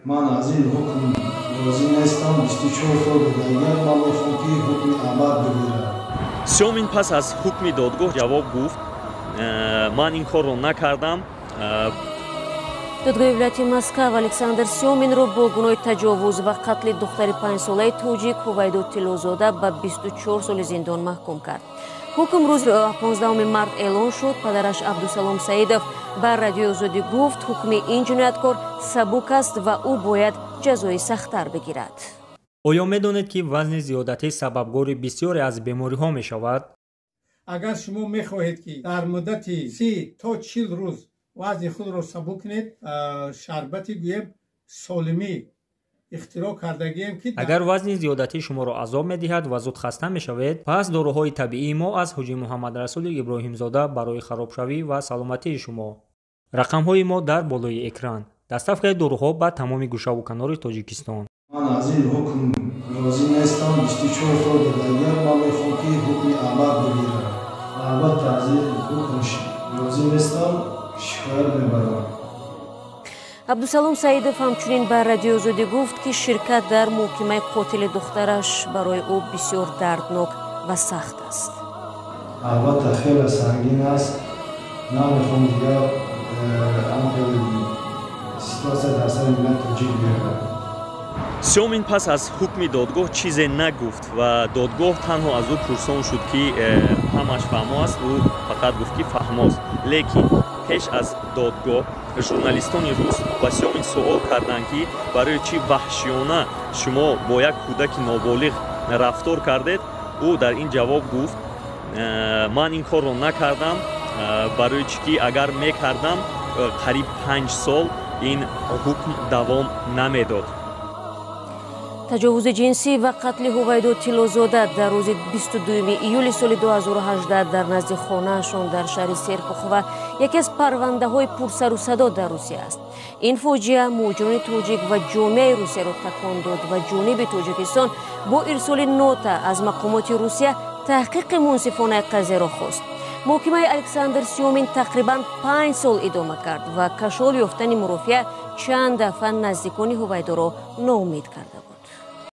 من از این حکم راضی نیستم. 24 سال دیگر من میخوام که حکم ابد بگیرم. سیومین پس از حکم دادگاه جواب گفت من این کار رو نکردم. دادگоҳи вилояти Москва Александр Сёминро бо гуноҳи таҷовуз ва қатли духтари 5 солаи тоҷик Ҳувайдо Тиллозода ба 24 соли зиндон маҳкум кард. ҳукм рӯзи 15 март эълон шуд. падараш Абдусалом Саидов ба Радиои Озодӣ гуфт ҳукми ин ҷинояткор сабук аст ва ӯ бояд ҷазои сахттар бигирад. оё медонед ки вазни зиёдатӣ сабабгори бисёре аз бемориҳо мешавад? агар шумо мехоҳед ки дар муддати 30 то 40 рӯз вазни худро сабук кунед, шарбати гӯем солимӣ ихтироъ кардагием ки агар вазни зиёдатӣ шуморо азоб медиҳад ва зуд хаста мешавед, пас доруҳои табиии мо аз ҳоҷӣ Муҳаммадрасули Иброҳимзода барои харобшавӣ ва саломатии шумо. рақамҳои мо дар болои экран. дастафгаи доруҳо ба тамоми гӯшаву канори Тоҷикистон. من از این حکم راضی نیستم. 24 سال دیگر من میخوام که حکم ابد بگیرم. البته از این حکم راضی نیستم. شکایت میبرم. Абдусалом Саидов ҳамчунин ба Радиои Озодӣ гуфт ки ширкат дар муҳокимаи қотили духтараш барои ӯ бисёр дарднок ва сахт аст. البته خیلی سنگین است. نمیخوام دیگر همونطور سیتواسیا در سر ملت توجیه بیارم. سیومین پس از حکم دادگاه چیزی نگفت و دادگاه تنها از او پرسان شد که همش فهمو است. او فقط گفت که فهماست. لیکن پیش از دادگاه ژورنالیستانی روس با سیومین سوال کردند که برای چی وحشیانه شما با یک کودک نابالغ رفتار کردید. او در این جواب گفت من این کار رو نکردم. برای چی که اگر میکردم قریب 5 سال این حکم دوام نمیداد. таҷовузи ҷинсӣ ва қатли Ҳувайдо Тиллозода дар рӯзи 22 июли соли 2018 дар назди хонаашон дар шаҳри Серпухова яке аз парвандаҳои пурсару садо дар Русия аст. ин фоҷиа муҳоҷирони тоҷик ва ҷомеаи Русияро такон дод ва ҷониби Тоҷикистон бо ирсоли нота аз мақомоти Русия таҳқиқи мунсифонаи қазияро хост. муҳокимаи Александр Сёмин тақрибан 5 сол идома кард ва кашол ёфтани мурофиа чанд дафъа наздикони Ҳувайдоро ноумед карда буд.